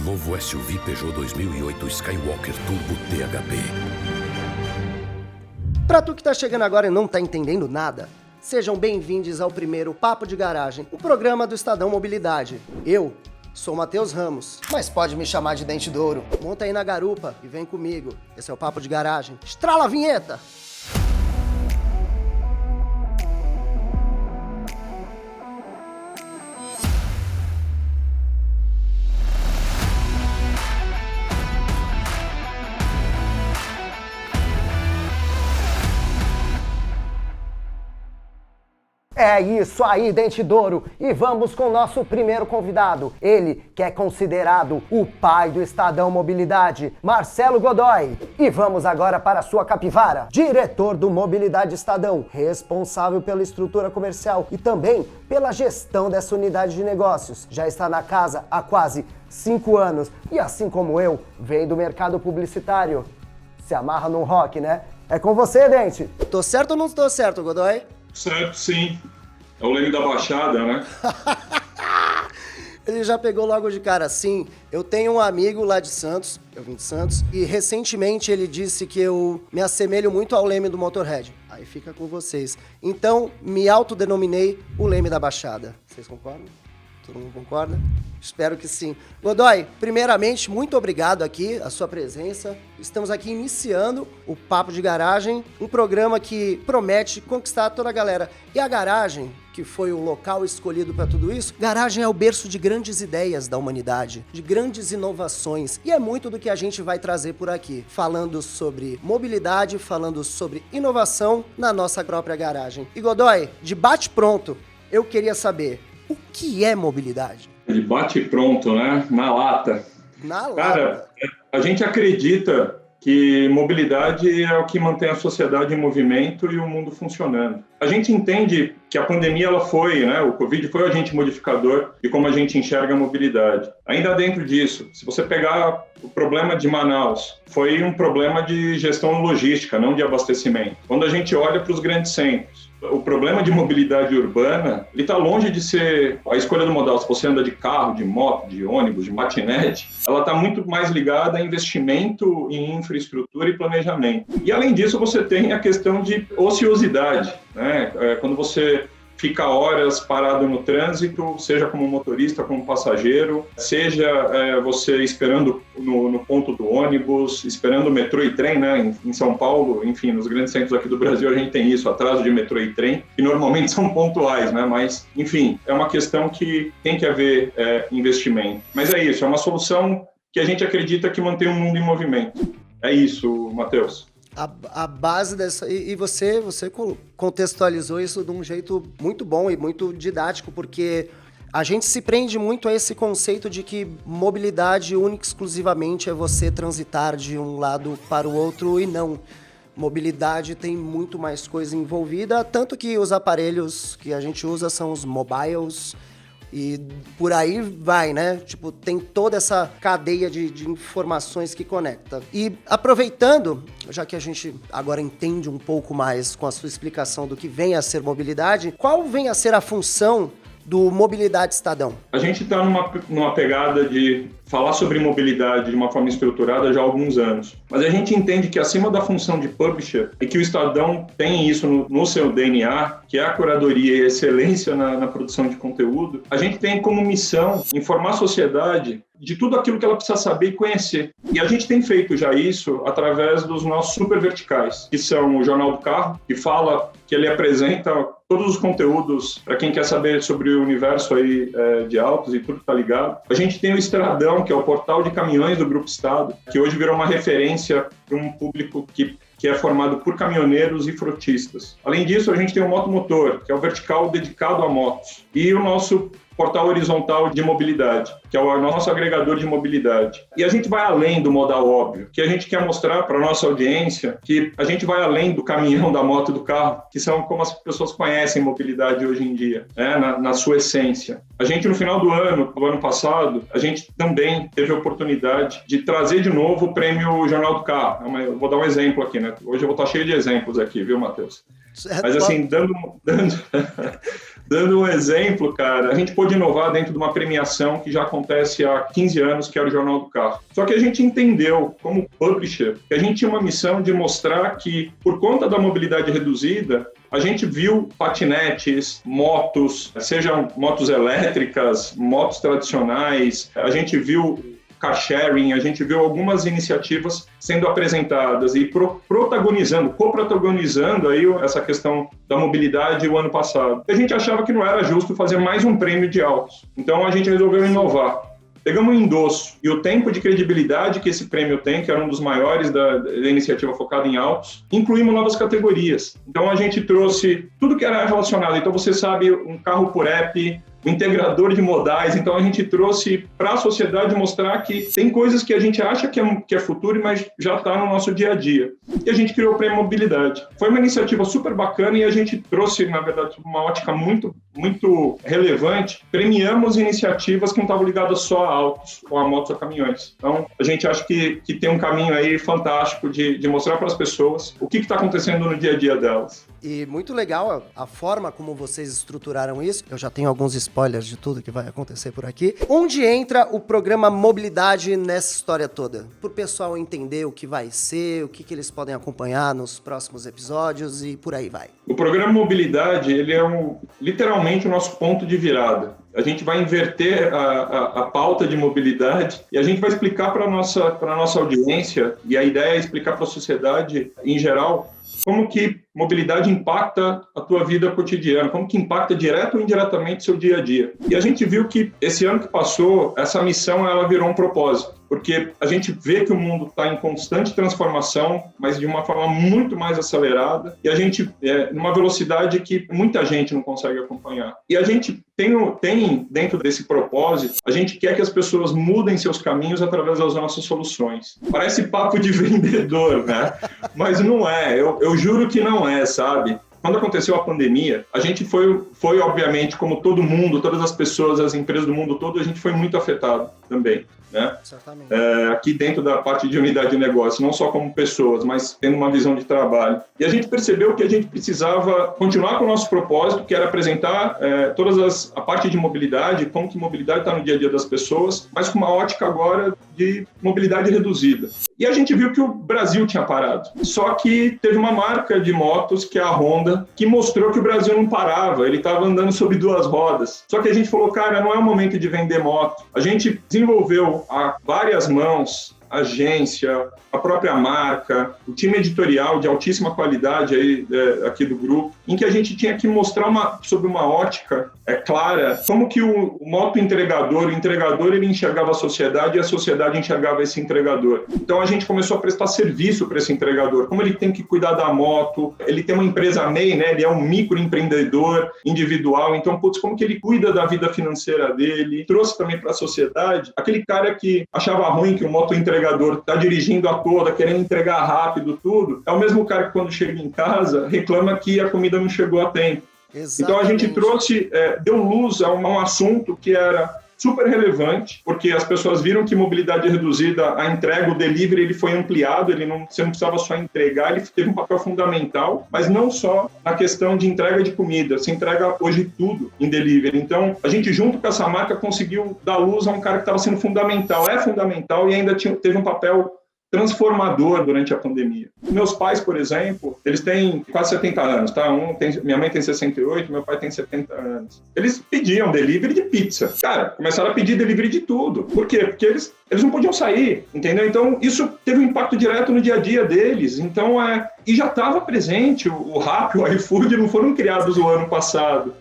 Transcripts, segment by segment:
Novo SUV Peugeot 2008 Skywalker Turbo THP. Pra tu que tá chegando agora e não tá entendendo nada, sejam bem-vindos ao primeiro Papo de Garagem, o programa do Estadão Mobilidade. Eu sou o Matheus Ramos, mas pode me chamar de Dente d'Ouro. Monta aí na garupa e vem comigo. Esse é o Papo de Garagem. Estrala a vinheta! É isso aí, Dente d'Ouro, e vamos com o nosso primeiro convidado, ele que é considerado o pai do Estadão Mobilidade, Marcelo Godoy. E vamos agora para a sua capivara, diretor do Mobilidade Estadão, responsável pela estrutura comercial e também pela gestão dessa unidade de negócios. Já está na casa há quase 5 anos e, assim como eu, vem do mercado publicitário. Se amarra num rock, né? É com você, Dente. Tô certo ou não tô certo, Godoy? Certo, sim. É o Leme da Baixada, né? Ele já pegou logo de cara assim. Eu tenho um amigo lá de Santos, eu vim de Santos, e recentemente ele disse que eu me assemelho muito ao Leme do Motorhead. Aí fica com vocês. Então, me autodenominei o Leme da Baixada. Vocês concordam? Todo mundo concorda? Espero que sim. Godoy, primeiramente, muito obrigado aqui, a sua presença. Estamos aqui iniciando o Papo de Garagem, um programa que promete conquistar toda a galera. E a garagem, que foi o local escolhido para tudo isso, garagem é o berço de grandes ideias da humanidade, de grandes inovações. E é muito do que a gente vai trazer por aqui, falando sobre mobilidade, falando sobre inovação na nossa própria garagem. E Godoy, de bate pronto, eu queria saber, o que é mobilidade? De bate pronto, né? Na lata. Na lata. Cara, a gente acredita que mobilidade é o que mantém a sociedade em movimento e o mundo funcionando. A gente entende que a pandemia ela foi, né? O Covid foi o agente modificador de como a gente enxerga a mobilidade. Ainda dentro disso, se você pegar o problema de Manaus, foi um problema de gestão logística, não de abastecimento. Quando a gente olha para os grandes centros, o problema de mobilidade urbana, ele está longe de ser a escolha do modal. Se você anda de carro, de moto, de ônibus, de patinete, ela está muito mais ligada a investimento em infraestrutura e planejamento. E, além disso, você tem a questão de ociosidade, né? Quando você fica horas parado no trânsito, seja como motorista, como passageiro, seja você esperando no ponto do ônibus, esperando o metrô e trem, né? Em São Paulo, enfim, nos grandes centros aqui do Brasil a gente tem isso, atraso de metrô e trem, que normalmente são pontuais, né? Mas, enfim, é uma questão que tem que haver investimento. Mas é isso, é uma solução que a gente acredita que mantém o mundo em movimento. É isso, Matheus. A base dessa... E você contextualizou isso de um jeito muito bom e muito didático, porque a gente se prende muito a esse conceito de que mobilidade única e exclusivamente é você transitar de um lado para o outro, e não. Mobilidade tem muito mais coisa envolvida, tanto que os aparelhos que a gente usa são os mobiles, e por aí vai, né? Tipo, tem toda essa cadeia de informações que conecta. E aproveitando, já que a gente agora entende um pouco mais com a sua explicação do que vem a ser mobilidade, qual vem a ser a função do Mobilidade Estadão? A gente está numa pegada de falar sobre mobilidade de uma forma estruturada já há alguns anos. Mas a gente entende que acima da função de publisher, e que o Estadão tem isso no seu DNA, que é a curadoria e a excelência na produção de conteúdo, a gente tem como missão informar a sociedade de tudo aquilo que ela precisa saber e conhecer. E a gente tem feito já isso através dos nossos super verticais, que são o Jornal do Carro, que ele apresenta todos os conteúdos para quem quer saber sobre o universo aí, de autos e tudo que está ligado. A gente tem o Estradão, que é o portal de caminhões do Grupo Estado, que hoje virou uma referência para um público que é formado por caminhoneiros e frotistas. Além disso, a gente tem o Motomotor, que é o vertical dedicado a motos. E o nosso portal horizontal de mobilidade, que é o nosso agregador de mobilidade. E a gente vai além do modal óbvio, que a gente quer mostrar para a nossa audiência que a gente vai além do caminhão, da moto, do carro, que são como as pessoas conhecem mobilidade hoje em dia, né? na sua essência. A gente, no final do ano passado, a gente também teve a oportunidade de trazer de novo o prêmio Jornal do Carro. Eu vou dar um exemplo aqui, né? Hoje eu vou estar cheio de exemplos aqui, viu, Matheus? Mas assim, Dando um exemplo, cara, a gente pôde inovar dentro de uma premiação que já acontece há 15 anos, que era o Jornal do Carro. Só que a gente entendeu, como publisher, que a gente tinha uma missão de mostrar que, por conta da mobilidade reduzida, a gente viu patinetes, motos, sejam motos elétricas, motos tradicionais, a gente viu car sharing, a gente viu algumas iniciativas sendo apresentadas e coprotagonizando aí essa questão da mobilidade o ano passado. A gente achava que não era justo fazer mais um prêmio de autos. Então a gente resolveu inovar. Pegamos o endosso e o tempo de credibilidade que esse prêmio tem, que era um dos maiores da iniciativa focada em autos, incluímos novas categorias. Então a gente trouxe tudo que era relacionado. Então você sabe, um carro por app, um integrador de modais. Então a gente trouxe para a sociedade mostrar que tem coisas que a gente acha que é futuro, mas já está no nosso dia a dia. E a gente criou o Prêmio Mobilidade. Foi uma iniciativa super bacana e a gente trouxe, na verdade, uma ótica muito relevante. Premiamos iniciativas que não estavam ligadas só a autos, ou a motos ou a caminhões. Então a gente acha que tem um caminho aí fantástico de mostrar para as pessoas o que está acontecendo no dia a dia delas. E muito legal a forma como vocês estruturaram isso. Eu já tenho alguns spoilers de tudo que vai acontecer por aqui. Onde entra o programa Mobilidade nessa história toda? Para o pessoal entender o que vai ser, o que eles podem acompanhar nos próximos episódios e por aí vai. O programa Mobilidade, ele é literalmente o nosso ponto de virada. A gente vai inverter a pauta de mobilidade e a gente vai explicar para a nossa audiência, e a ideia é explicar para a sociedade em geral, como que mobilidade impacta a tua vida cotidiana, como que impacta direto ou indiretamente o seu dia a dia. E a gente viu que esse ano que passou, essa missão ela virou um propósito, porque a gente vê que o mundo está em constante transformação, mas de uma forma muito mais acelerada, e a gente, numa velocidade que muita gente não consegue acompanhar. E a gente tem dentro desse propósito, a gente quer que as pessoas mudem seus caminhos através das nossas soluções. Parece papo de vendedor, né? Mas não é, eu juro que não é, sabe? Quando aconteceu a pandemia, a gente foi obviamente, como todo mundo, todas as pessoas, as empresas do mundo todo, a gente foi muito afetado também, né? Certamente. Aqui dentro da parte de unidade de negócio, não só como pessoas, mas tendo uma visão de trabalho. E a gente percebeu que a gente precisava continuar com o nosso propósito, que era apresentar a parte de mobilidade, como que mobilidade está no dia a dia das pessoas, mas com uma ótica agora de mobilidade reduzida. E a gente viu que o Brasil tinha parado. Só que teve uma marca de motos, que é a Honda, que mostrou que o Brasil não parava, ele estava andando sobre duas rodas. Só que a gente falou, cara, não é o momento de vender moto. A gente desenvolveu a várias mãos, agência, a própria marca, o time editorial de altíssima qualidade aí, aqui do grupo, em que a gente tinha que mostrar sob uma ótica clara como que o moto entregador, o entregador ele enxergava a sociedade e a sociedade enxergava esse entregador. Então a gente começou a prestar serviço para esse entregador, como ele tem que cuidar da moto, ele tem uma empresa MEI, né? Ele é um microempreendedor individual, então como que ele cuida da vida financeira dele, trouxe também para a sociedade aquele cara que achava ruim que o moto entregador está dirigindo a toda, querendo entregar rápido tudo, é o mesmo cara que quando chega em casa reclama que a comida não chegou a tempo. Exatamente. Então a gente trouxe, deu luz a um assunto que era super relevante, porque as pessoas viram que mobilidade reduzida, a entrega, o delivery, ele foi ampliado, você não precisava só entregar, ele teve um papel fundamental, mas não só na questão de entrega de comida, se entrega hoje tudo em delivery. Então, a gente, junto com essa marca, conseguiu dar luz a um cara que estava sendo fundamental, é fundamental e ainda teve um papel transformador durante a pandemia. Meus pais, por exemplo, eles têm quase 70 anos, tá? Minha mãe tem 68, meu pai tem 70 anos. Eles pediam delivery de pizza. Cara, começaram a pedir delivery de tudo. Por quê? Porque eles não podiam sair, entendeu? Então, isso teve um impacto direto no dia a dia deles. Então, e já estava presente. O Rappi, o iFood não foram criados no ano passado.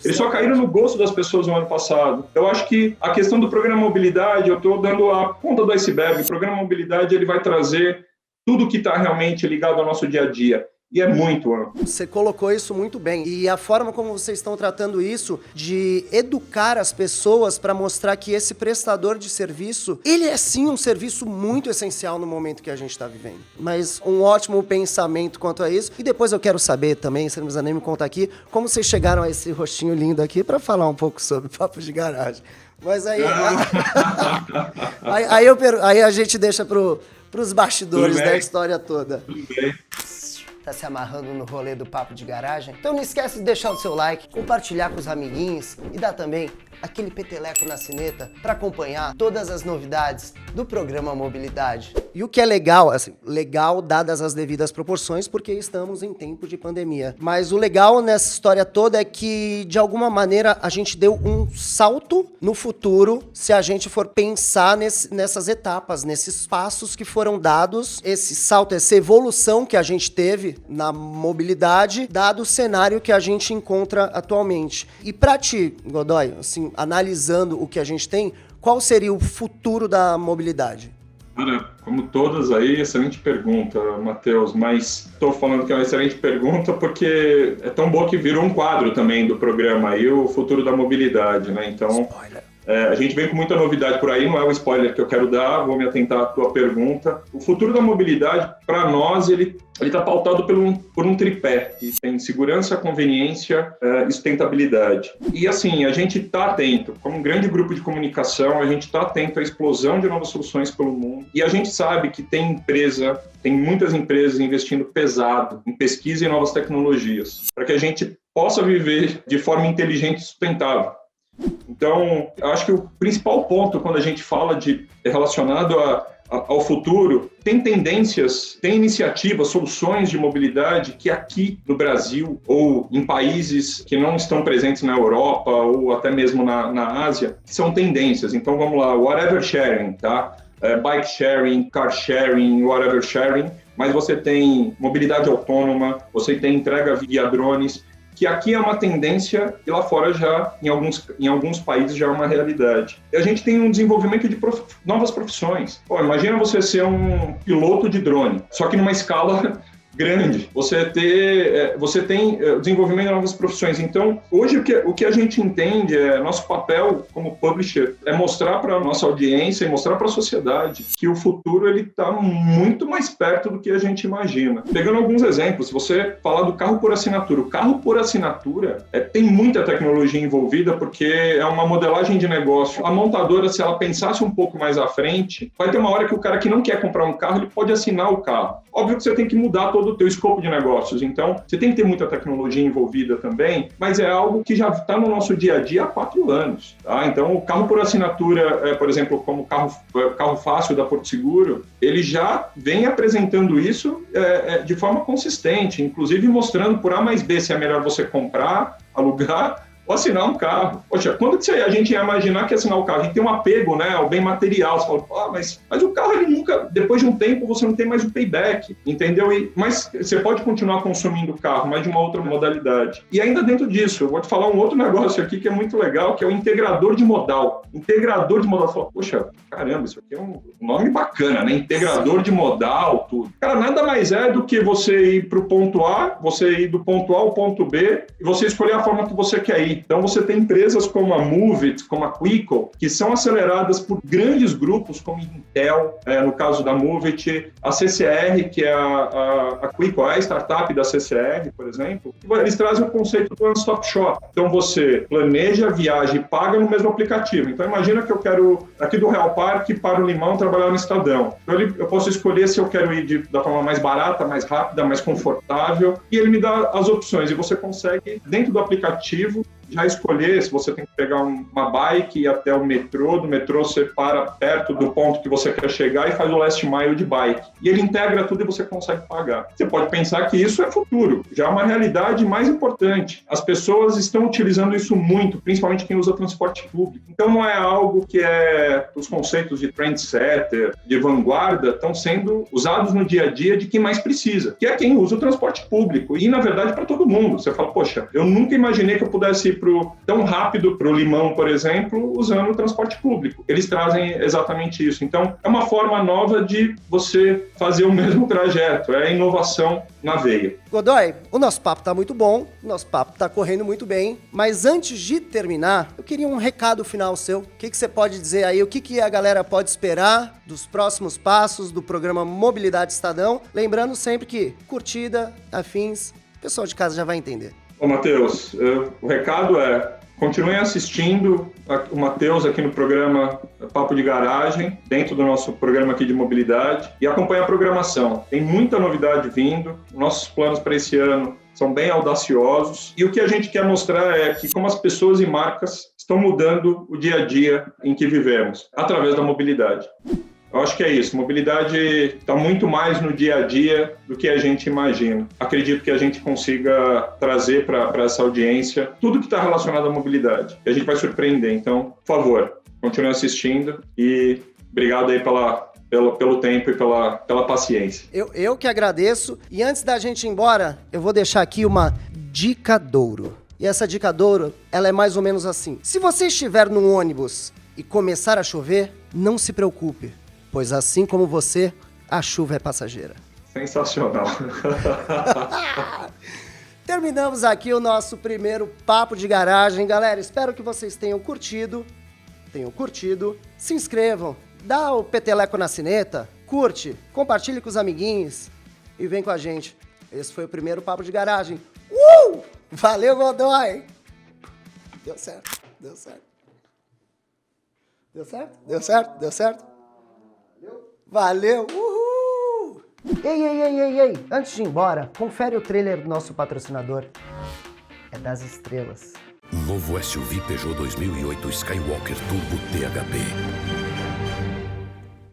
Eles só caíram no gosto das pessoas no ano passado. Eu acho que a questão do programa Mobilidade, eu estou dando a ponta do iceberg. O programa Mobilidade ele vai trazer tudo que está realmente ligado ao nosso dia a dia. E é muito amplo. Você colocou isso muito bem. E a forma como vocês estão tratando isso, de educar as pessoas para mostrar que esse prestador de serviço, ele é sim um serviço muito essencial no momento que a gente está vivendo. Mas um ótimo pensamento quanto a isso. E depois eu quero saber também, você não precisa nem me contar aqui, como vocês chegaram a esse rostinho lindo aqui para falar um pouco sobre Papo de Garagem. Mas aí... aí a gente deixa pros bastidores da história toda. Tudo bem. tá se amarrando no rolê do Papo de Garagem? Então não esquece de deixar o seu like, compartilhar com os amiguinhos e dar também aquele peteleco na sineta para acompanhar todas as novidades do programa Mobilidade. E o que é legal, assim, legal dadas as devidas proporções, porque estamos em tempo de pandemia. Mas o legal nessa história toda é que, de alguma maneira, a gente deu um salto no futuro se a gente for pensar nessas etapas, nesses passos que foram dados, esse salto, essa evolução que a gente teve na mobilidade, dado o cenário que a gente encontra atualmente. E para ti, Godoy, assim, analisando o que a gente tem, qual seria o futuro da mobilidade? Cara, como todas aí, excelente pergunta, Matheus, mas estou falando que é uma excelente pergunta porque é tão boa que virou um quadro também do programa aí, o futuro da mobilidade, né? Então, a gente vem com muita novidade por aí, não é o spoiler que eu quero dar, vou me atentar à tua pergunta. O futuro da mobilidade, para nós, ele está pautado por um tripé, que tem segurança, conveniência e sustentabilidade. E assim, a gente está atento, como um grande grupo de comunicação, a gente está atento à explosão de novas soluções pelo mundo, e a gente sabe que tem muitas empresas investindo pesado em pesquisa e novas tecnologias, para que a gente possa viver de forma inteligente e sustentável. Então, eu acho que o principal ponto quando a gente fala relacionado ao futuro, tem tendências, tem iniciativas, soluções de mobilidade que aqui no Brasil ou em países que não estão presentes na Europa ou até mesmo na Ásia, são tendências. Então, vamos lá, whatever sharing, tá? Bike sharing, car sharing, whatever sharing, mas você tem mobilidade autônoma, você tem entrega via drones, que aqui é uma tendência e lá fora já, em alguns países, já é uma realidade. E a gente tem um desenvolvimento de novas profissões. Pô, imagina você ser um piloto de drone, só que numa escala grande. Você tem o desenvolvimento de novas profissões. Então, hoje o que a gente entende nosso papel como publisher é mostrar para a nossa audiência e mostrar para a sociedade que o futuro ele está muito mais perto do que a gente imagina. Pegando alguns exemplos, se você falar do carro por assinatura, o carro por assinatura tem muita tecnologia envolvida porque é uma modelagem de negócio. A montadora, se ela pensasse um pouco mais à frente, vai ter uma hora que o cara que não quer comprar um carro, ele pode assinar o carro. Óbvio que você tem que mudar todo o teu escopo de negócios, então você tem que ter muita tecnologia envolvida também, mas é algo que já está no nosso dia a dia há 4 anos. Tá? Então o carro por assinatura, por exemplo, como o carro fácil da Porto Seguro, ele já vem apresentando isso de forma consistente, inclusive mostrando por A mais B se é melhor você comprar, alugar ou assinar um carro. Poxa, quando que a gente ia imaginar que assinar o carro? A gente tem um apego, né, ao bem material. Você fala, mas o carro, ele nunca, depois de um tempo, você não tem mais o payback, entendeu? Mas você pode continuar consumindo o carro, mas de uma outra modalidade. E ainda dentro disso, eu vou te falar um outro negócio aqui que é muito legal, que é o integrador de modal. Integrador de modal. Você fala, poxa, caramba, isso aqui é um nome bacana, né? Integrador de modal, tudo. Cara, nada mais é do que você ir para o ponto A, você ir do ponto A ao ponto B, e você escolher a forma que você quer ir. Então, você tem empresas como a Moovit, como a Quico, que são aceleradas por grandes grupos como Intel, no caso da Moovit, a CCR, que é a Quico, a startup da CCR, por exemplo, eles trazem o conceito do one-stop shop. Então, você planeja, viaja e paga no mesmo aplicativo. Então, imagina que eu quero, aqui do Real Parque para o Limão, trabalhar no Estadão. Então, eu posso escolher se eu quero ir da forma mais barata, mais rápida, mais confortável, e ele me dá as opções. E você consegue, dentro do aplicativo, já escolher se você tem que pegar uma bike e ir até o metrô, do metrô você para perto do ponto que você quer chegar e faz o last mile de bike. E ele integra tudo e você consegue pagar. Você pode pensar que isso é futuro, já é uma realidade mais importante. As pessoas estão utilizando isso muito, principalmente quem usa transporte público. Então não é algo que os conceitos de trendsetter, de vanguarda, estão sendo usados no dia a dia de quem mais precisa, que é quem usa o transporte público. E, na verdade, para todo mundo. Você fala, poxa, eu nunca imaginei que eu pudesse ir tão rápido para o Limão, por exemplo, usando o transporte público. Eles trazem exatamente isso. Então, é uma forma nova de você fazer o mesmo trajeto. É a inovação na veia. Godoy, o nosso papo tá muito bom, o nosso papo tá correndo muito bem, mas antes de terminar, eu queria um recado final seu. O que você pode dizer aí? O que a galera pode esperar dos próximos passos do programa Mobilidade Estadão? Lembrando sempre que curtida, afins, o pessoal de casa já vai entender. Ô, Matheus, o recado é Continuem assistindo o Matheus aqui no programa Papo de Garagem, dentro do nosso programa aqui de mobilidade, e acompanhe a programação. Tem muita novidade vindo, nossos planos para esse ano são bem audaciosos, e o que a gente quer mostrar é que como as pessoas e marcas estão mudando o dia a dia em que vivemos, através da mobilidade. Eu acho que é isso, mobilidade está muito mais no dia a dia do que a gente imagina. Acredito que a gente consiga trazer para essa audiência tudo que está relacionado à mobilidade, que a gente vai surpreender. Então, por favor, continue assistindo e obrigado aí pelo tempo e pela paciência. Eu que agradeço. E antes da gente ir embora, eu vou deixar aqui uma dica Douro. E essa dica Douro, ela é mais ou menos assim. Se você estiver num ônibus e começar a chover, não se preocupe, pois assim como você, a chuva é passageira. Sensacional. Terminamos aqui o nosso primeiro Papo de Garagem. Galera, espero que vocês tenham curtido. Se inscrevam, dá o peteleco na sineta, curte, compartilhe com os amiguinhos e vem com a gente. Esse foi o primeiro Papo de Garagem. Valeu, Godoy! Deu certo. Valeu! Uhul! Ei! Antes de ir embora, confere o trailer do nosso patrocinador. É das estrelas. Novo SUV Peugeot 2008 Skywalker Turbo THB.